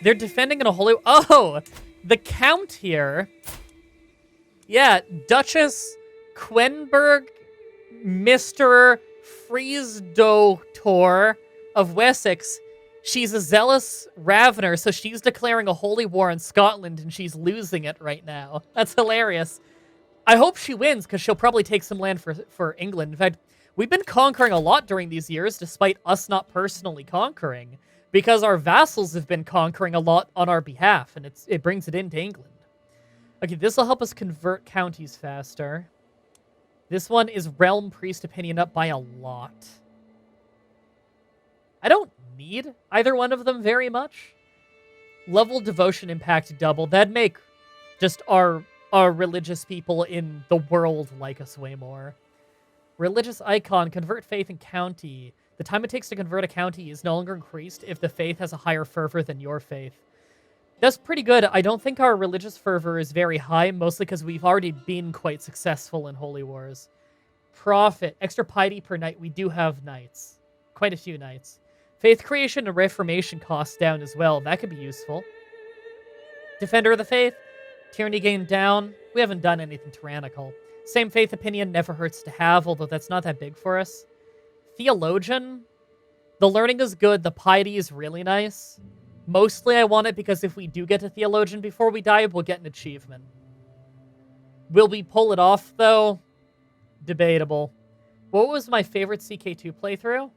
They're defending in a holy... Oh! The Count here. Yeah, Duchess Quenberg Mr. Friesdotor of Wessex. She's a zealous ravener, so she's declaring a holy war in Scotland, and she's losing it right now. That's hilarious. I hope she wins, because she'll probably take some land for England. In fact, we've been conquering a lot during these years, despite us not personally conquering, because our vassals have been conquering a lot on our behalf, and it brings it into England. Okay, this will help us convert counties faster. This one is Realm Priest Opinion up by a lot. I don't need either one of them very much. Level Devotion Impact double. That'd make just our religious people in the world like us way more. Religious Icon. Convert faith in county. The time it takes to convert a county is no longer increased if the faith has a higher fervor than your faith. That's pretty good. I don't think our religious fervor is very high, mostly because we've already been quite successful in Holy Wars. Profit. Extra piety per night. We do have knights. Quite a few knights. Faith creation and reformation costs down as well. That could be useful. Defender of the Faith. Tyranny gain down. We haven't done anything tyrannical. Same faith opinion never hurts to have, although that's not that big for us. Theologian. The learning is good. The piety is really nice. Mostly I want it because if we do get a Theologian before we die, we'll get an achievement. Will we pull it off, though? Debatable. What was my favorite CK2 playthrough?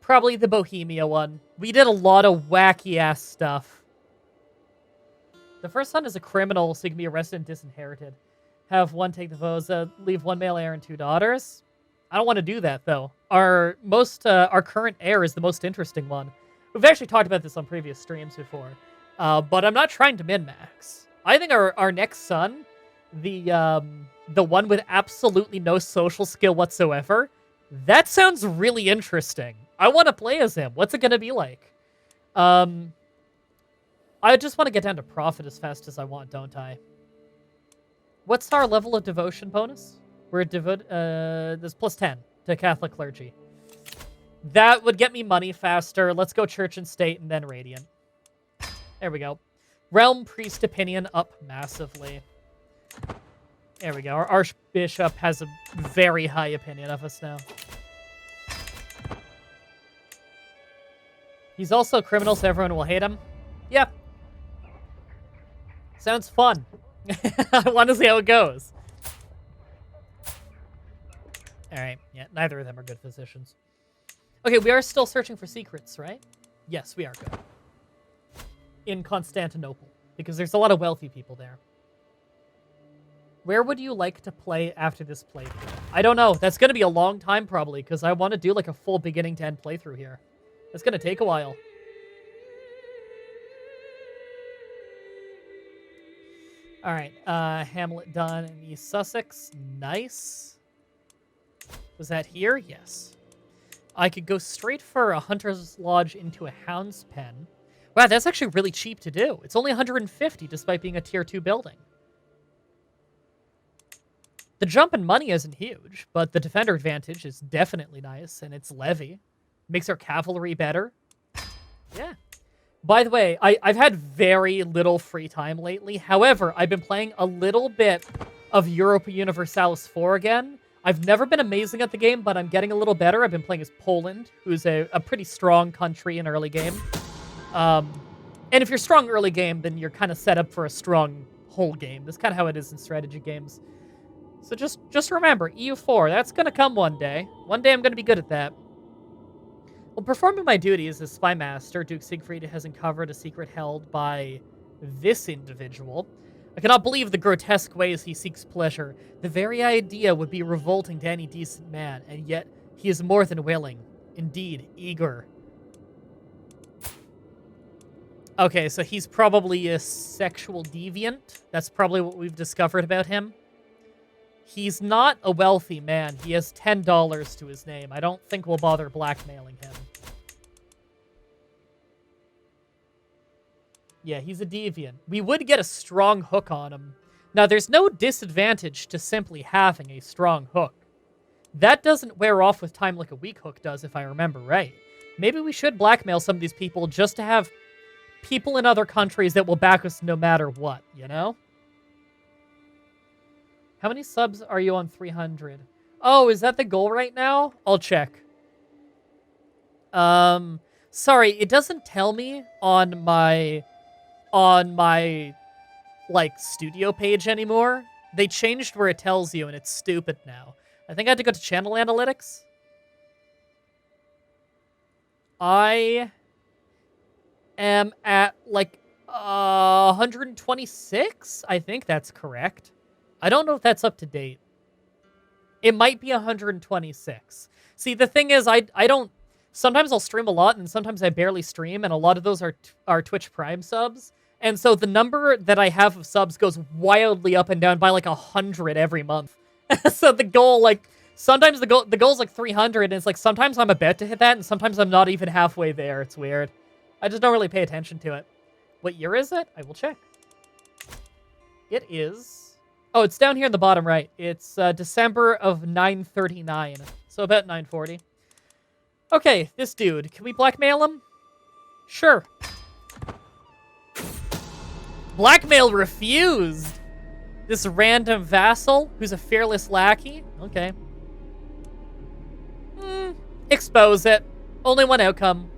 Probably the Bohemia one. We did a lot of wacky-ass stuff. The first son is a criminal, so he can be arrested and disinherited. Have one take the votes, leave one male heir and 2 daughters. I don't want to do that, though. Our current heir is the most interesting one. We've actually talked about this on previous streams before, but I'm not trying to min-max. I think our next son, the one with absolutely no social skill whatsoever, that sounds really interesting. I want to play as him. What's it going to be like? I just want to get down to profit as fast as I want, don't I? What's our level of devotion bonus? We're there's plus 10 to Catholic clergy. That would get me money faster. Let's go Church and State and then Radiant. There we go. Realm Priest Opinion up massively. There we go. Our Archbishop has a very high opinion of us now. He's also a criminal, so everyone will hate him. Yeah. Sounds fun. I want to see how it goes. Alright, yeah, neither of them are good physicians. Okay, we are still searching for secrets, right? Yes, we are good. In Constantinople, because there's a lot of wealthy people there. Where would you like to play after this playthrough? I don't know. That's going to be a long time, probably, because I want to do like a full beginning to end playthrough here. It's going to take a while. Alright, Hamlet done in East Sussex. Nice. Was that here? Yes. I could go straight for a Hunter's Lodge into a Hound's Pen. Wow, that's actually really cheap to do. It's only 150 despite being a tier 2 building. The jump in money isn't huge, but the defender advantage is definitely nice, and it's levy. Makes our cavalry better. Yeah. By the way, I've had very little free time lately. However, I've been playing a little bit of Europa Universalis 4 again. I've never been amazing at the game, but I'm getting a little better. I've been playing as Poland, who's a pretty strong country in early game. And if you're strong early game, then you're kind of set up for a strong whole game. That's kind of how it is in strategy games. So just remember, EU4, that's going to come one day. One day I'm going to be good at that. Well, performing my duties as Spy Master, Duke Siegfried has uncovered a secret held by this individual. I cannot believe the grotesque ways he seeks pleasure. The very idea would be revolting to any decent man, and yet he is more than willing. Indeed, eager. Okay, so he's probably a sexual deviant. That's probably what we've discovered about him. He's not a wealthy man. He has $10 to his name. I don't think we'll bother blackmailing him. Yeah, he's a deviant. We would get a strong hook on him. Now, there's no disadvantage to simply having a strong hook. That doesn't wear off with time like a weak hook does, if I remember right. Maybe we should blackmail some of these people just to have people in other countries that will back us no matter what, you know? How many subs are you on 300? Oh, is that the goal right now? I'll check. Sorry, it doesn't tell me on my like studio page anymore. They changed where it tells you and it's stupid now. I think I had to go to channel analytics. I am at like 126. I think that's correct. I don't know if that's up to date. It might be 126. See, the thing is, I don't. Sometimes I'll stream a lot, and sometimes I barely stream, and a lot of those are Twitch Prime subs. And so the number that I have of subs goes wildly up and down by like 100 every month. So the goal, like, sometimes the goal's like 300, and it's like sometimes I'm about to hit that, and sometimes I'm not even halfway there. It's weird. I just don't really pay attention to it. What year is it? I will check. It is... Oh, it's down here in the bottom right. It's December of 939, so about 940. Okay, this dude. Can we blackmail him? Sure. Blackmail refused. This random vassal who's a fearless lackey. Okay. Expose it. Only one outcome.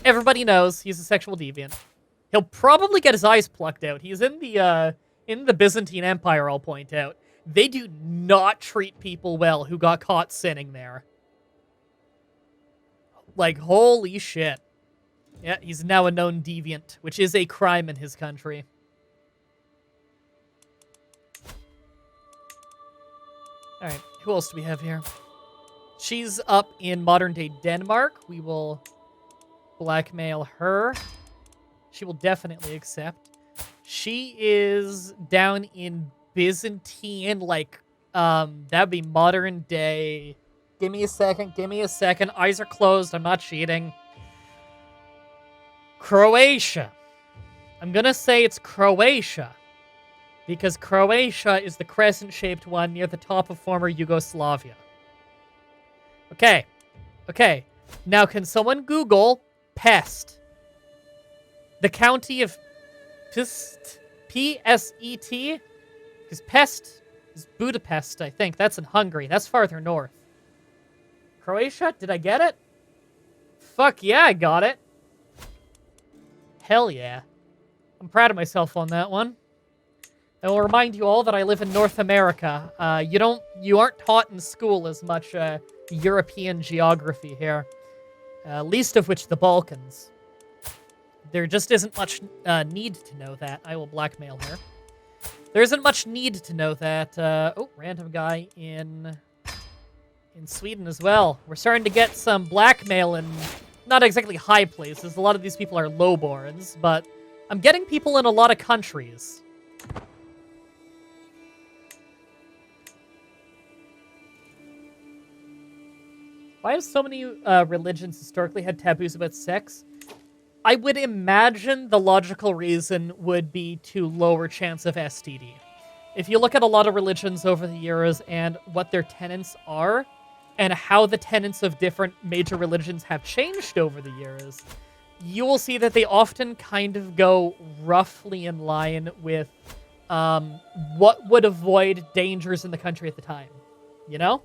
Everybody knows he's a sexual deviant. He'll probably get his eyes plucked out. He's in the Byzantine Empire, I'll point out. They do not treat people well who got caught sinning there. Like, holy shit. Yeah, he's now a known deviant, which is a crime in his country. Alright, who else do we have here? She's up in modern-day Denmark. We will blackmail her. She will definitely accept. She is down in Byzantine, like, that'd be modern-day... Give me a second, give me a second. Eyes are closed, I'm not cheating. Croatia. I'm gonna say it's Croatia. Because Croatia is the crescent-shaped one near the top of former Yugoslavia. Okay. Okay. Now, can someone Google Pest? The county of Pest? P-S-E-T? Because Pest is Budapest, I think. That's in Hungary. That's farther north. Croatia? Did I get it? Fuck yeah, I got it. Hell yeah. I'm proud of myself on that one. I will remind you all that I live in North America. You aren't taught in school as much European geography here. Least of which the Balkans. There just isn't much need to know that. I will blackmail her. There isn't much need to know that. Oh, random guy in Sweden as well. We're starting to get some blackmail in not exactly high places. A lot of these people are lowborns, but I'm getting people in a lot of countries. Why have so many religions historically had taboos about sex? I would imagine the logical reason would be to lower chance of STD. If you look at a lot of religions over the years and what their tenets are, and how the tenets of different major religions have changed over the years, you will see that they often kind of go roughly in line with what would avoid dangers in the country at the time. You know?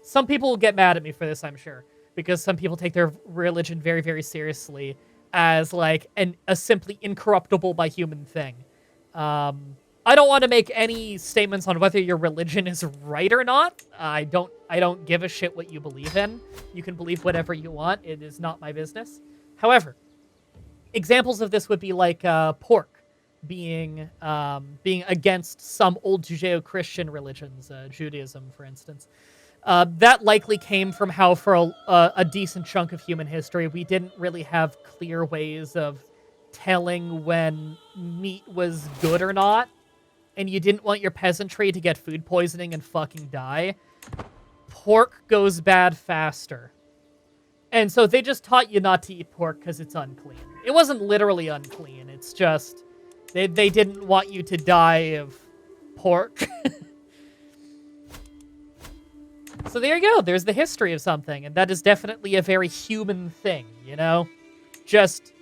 Some people will get mad at me for this, I'm sure, because some people take their religion very, very seriously as like a simply incorruptible by human thing. I don't want to make any statements on whether your religion is right or not. I don't give a shit what you believe in. You can believe whatever you want. It is not my business. However, examples of this would be like pork being against some old Judeo-Christian religions, Judaism, for instance. That likely came from how for a decent chunk of human history, we didn't really have clear ways of telling when meat was good or not, and you didn't want your peasantry to get food poisoning and fucking die. Pork goes bad faster. And so they just taught you not to eat pork because it's unclean. It wasn't literally unclean, it's just they didn't want you to die of pork. So there you go. There's the history of something, and that is definitely a very human thing, you know? Just,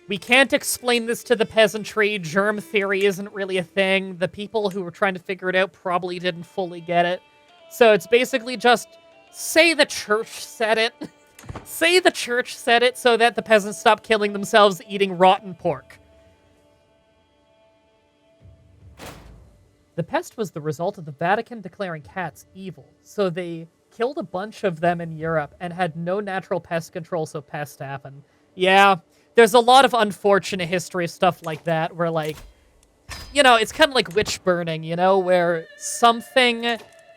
we can't explain this to the peasantry. Germ theory isn't really a thing. The people who were trying to figure it out probably didn't fully get it. So it's basically just, say the church said it. Say the church said it so that the peasants stop killing themselves eating rotten pork. The pest was the result of the Vatican declaring cats evil, so they killed a bunch of them in Europe and had no natural pest control, so pests happen. Yeah, there's a lot of unfortunate history of stuff like that, where, like, you know, it's kind of like witch burning, you know, where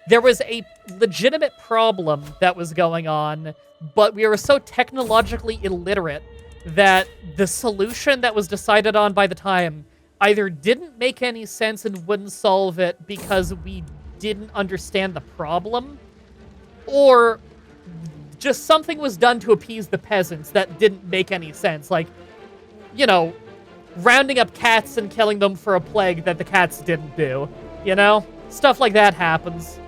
there was a legitimate problem that was going on, but we were so technologically illiterate that the solution that was decided on by the time either didn't make any sense and wouldn't solve it because we didn't understand the problem, or just something was done to appease the peasants that didn't make any sense. Like, you know, rounding up cats and killing them for a plague that the cats didn't do. You know? Stuff like that happens.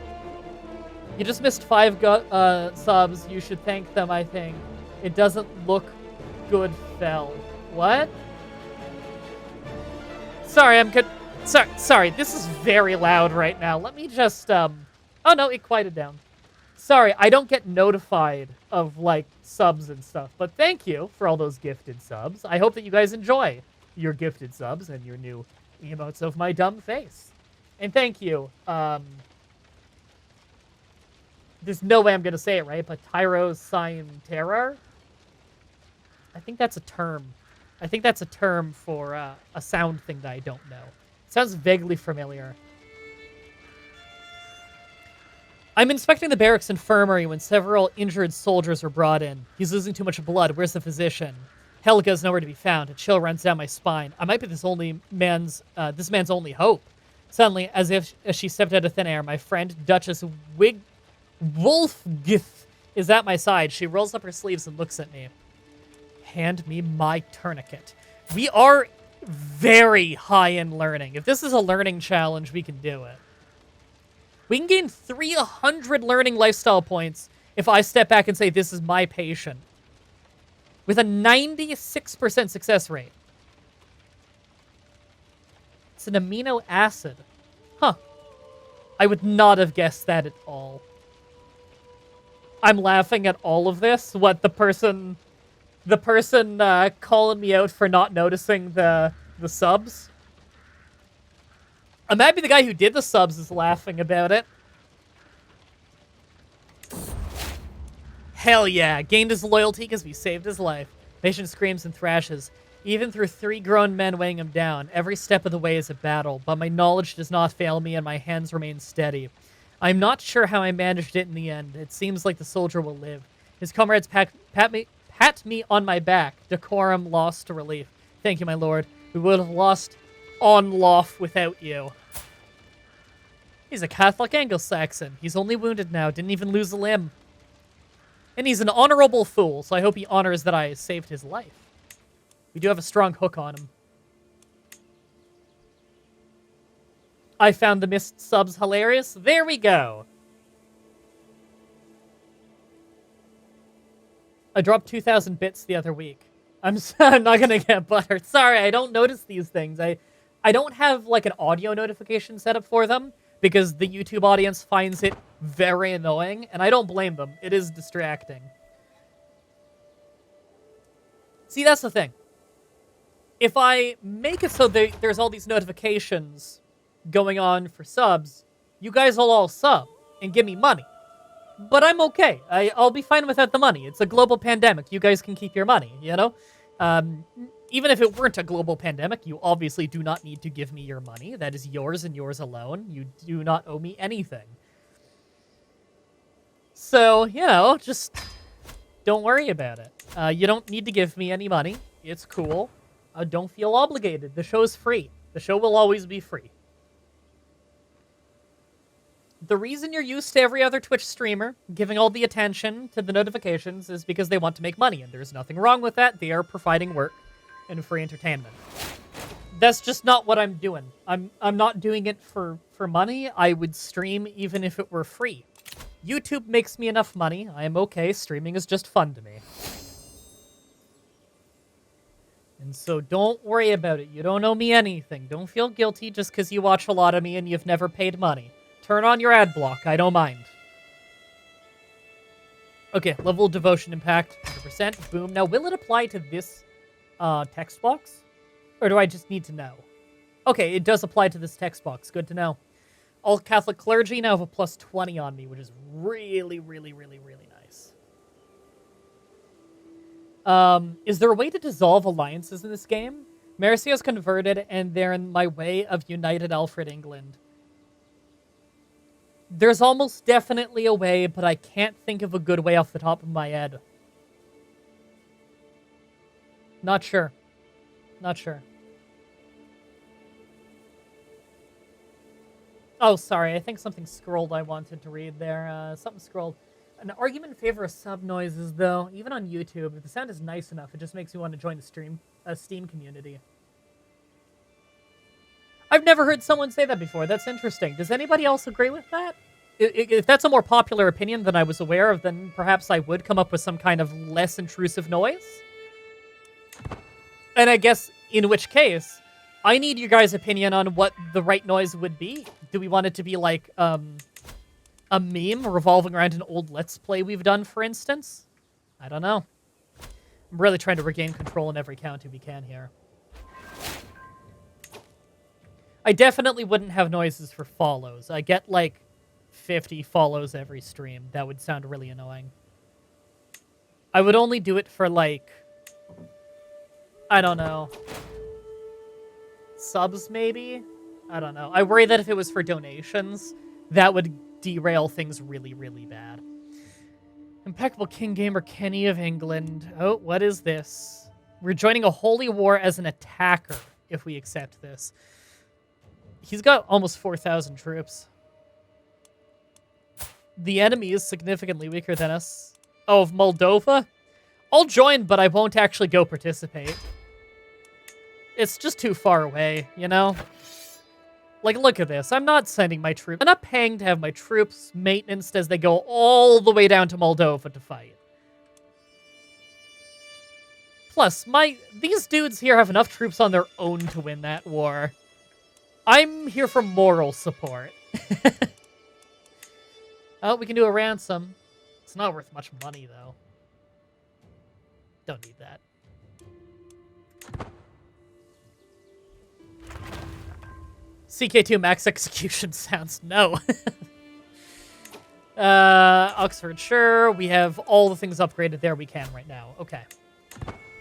You just missed 5 subs. You should thank them, I think. It doesn't look good, fell. What? Sorry, Sorry, this is very loud right now. Let me just, Oh no, it quieted down. Sorry, I don't get notified of, like, subs and stuff. But thank you for all those gifted subs. I hope that you guys enjoy your gifted subs and your new emotes of my dumb face. And thank you, there's no way I'm gonna say it right, but Tyroscienterar? I think that's a term. I think that's a term for a sound thing that I don't know. It sounds vaguely familiar. I'm inspecting the barracks infirmary when several injured soldiers were brought in. He's losing too much blood. Where's the physician? Helga's nowhere to be found. A chill runs down my spine. I might be this man's only hope. Suddenly, as she stepped out of thin air, my friend Duchess Wolfgith is at my side. She rolls up her sleeves and looks at me. Hand me my tourniquet. We are very high in learning. If this is a learning challenge, we can do it. We can gain 300 learning lifestyle points if I step back and say this is my patient. With a 96% success rate. It's an amino acid. Huh. I would not have guessed that at all. I'm laughing at all of this. What, the person calling me out for not noticing the subs? I'm happy the guy who did the subs is laughing about it. Hell yeah, gained his loyalty because we saved his life. Patient screams and thrashes. Even through 3 grown men weighing him down, every step of the way is a battle, but my knowledge does not fail me and my hands remain steady. I'm not sure how I managed it in the end. It seems like the soldier will live. His comrades pat me on my back. Decorum lost to relief. Thank you, my lord. We would have lost Onlof without you. He's a Catholic Anglo-Saxon. He's only wounded now. Didn't even lose a limb. And he's an honorable fool, so I hope he honors that I saved his life. We do have a strong hook on him. I found the missed subs hilarious. There we go. I dropped 2,000 bits the other week. I'm not gonna get buttered. Sorry, I don't notice these things. I don't have, like, an audio notification set up for them because the YouTube audience finds it very annoying, and I don't blame them. It is distracting. See, that's the thing. If I make it so there's all these notifications going on for subs, you guys will all sub and give me money. But I'm okay. I'll be fine without the money. It's a global pandemic. You guys can keep your money, you know? Even if it weren't a global pandemic, you obviously do not need to give me your money. That is yours and yours alone. You do not owe me anything. So, you know, just don't worry about it. You don't need to give me any money. It's cool. Don't feel obligated. The show's free. The show will always be free. The reason you're used to every other Twitch streamer giving all the attention to the notifications is because they want to make money, and there's nothing wrong with that. They are providing work and free entertainment. That's just not what I'm doing. I'm not doing it for money. I would stream even if it were free. YouTube makes me enough money. I am okay. Streaming is just fun to me. And so don't worry about it. You don't owe me anything. Don't feel guilty just because you watch a lot of me and you've never paid money. Turn on your ad block. I don't mind. Okay, level of devotion impact, 100%. Boom. Now, will it apply to this text box? Or do I just need to know? Okay, it does apply to this text box. Good to know. All Catholic clergy now have a plus 20 on me, which is really, really, really, really nice. Is there a way to dissolve alliances in this game? Mercia's converted, and they're in my way of united Alfred England. There's almost definitely a way, but I can't think of a good way off the top of my head. Not sure. Not sure. Oh, sorry. I think something scrolled I wanted to read there. Something scrolled. An argument in favor of sub noises, though, even on YouTube, if the sound is nice enough, it just makes me want to join the Steam community. I've never heard someone say that before. That's interesting. Does anybody else agree with that? If that's a more popular opinion than I was aware of, then perhaps I would come up with some kind of less intrusive noise. And I guess, in which case, I need your guys' opinion on what the right noise would be. Do we want it to be like a meme revolving around an old Let's Play we've done, for instance? I don't know. I'm really trying to regain control in every county we can here. I definitely wouldn't have noises for follows. I get like 50 follows every stream. That would sound really annoying. I would only do it for like, I don't know, subs maybe? I don't know. I worry that if it was for donations, that would derail things really, really bad. Impeccable King Gamer Kenny of England. Oh, what is this? We're joining a holy war as an attacker, if we accept this. He's got almost 4,000 troops. The enemy is significantly weaker than us. Oh, of Moldova? I'll join, but I won't actually go participate. It's just too far away, you know? Like, look at this. I'm not sending my troops. I'm not paying to have my troops maintenanced as they go all the way down to Moldova to fight. Plus, these dudes here have enough troops on their own to win that war. I'm here for moral support. Oh, we can do a ransom. It's not worth much money, though. Don't need that. CK2 max execution sounds. No. Oxford, sure. We have all the things upgraded there we can right now. Okay.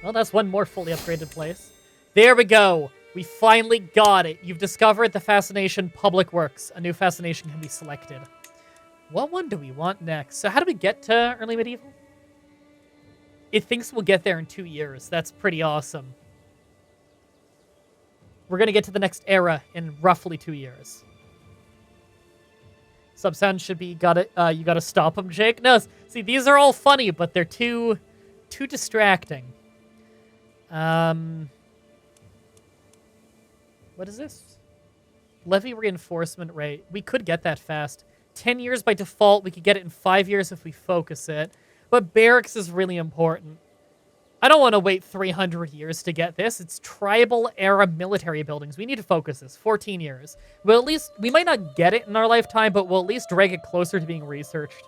Well, that's one more fully upgraded place. There we go. We finally got it. You've discovered the fascination Public Works. A new fascination can be selected. What one do we want next? So how do we get to early medieval? It thinks we'll get there in 2 years. That's pretty awesome. We're going to get to the next era in roughly 2 years. Subsound should be, you gotta stop them, Jake. No, see, these are all funny, but they're too distracting. What is this? Levy reinforcement rate. We could get that fast. 10 years by default. We could get it in 5 years if we focus it. But barracks is really important. I don't want to wait 300 years to get this. It's tribal era military buildings. We need to focus this. 14 years. Well, at least, we might not get it in our lifetime, but we'll at least drag it closer to being researched.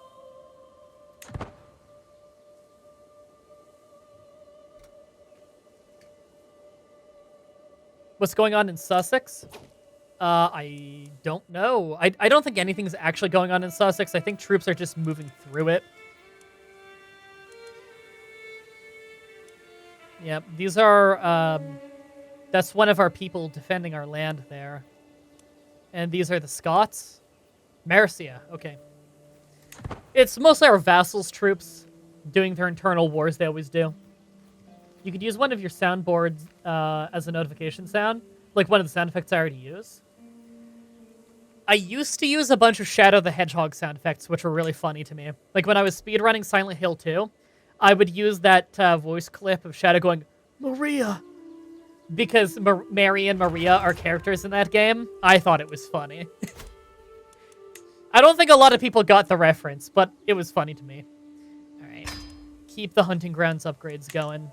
What's going on in Sussex? I don't know. I don't think anything's actually going on in Sussex. I think troops are just moving through it. Yep, these are, that's one of our people defending our land there. And these are the Scots. Mercia, okay. It's mostly our vassals' troops doing their internal wars they always do. You could use one of your soundboards as a notification sound, like one of the sound effects I already use. I used to use a bunch of Shadow the Hedgehog sound effects, which were really funny to me. Like when I was speedrunning Silent Hill 2, I would use that voice clip of Shadow going, Maria! Because Mary and Maria are characters in that game. I thought it was funny. I don't think a lot of people got the reference, but it was funny to me. All right. Keep the hunting grounds upgrades going.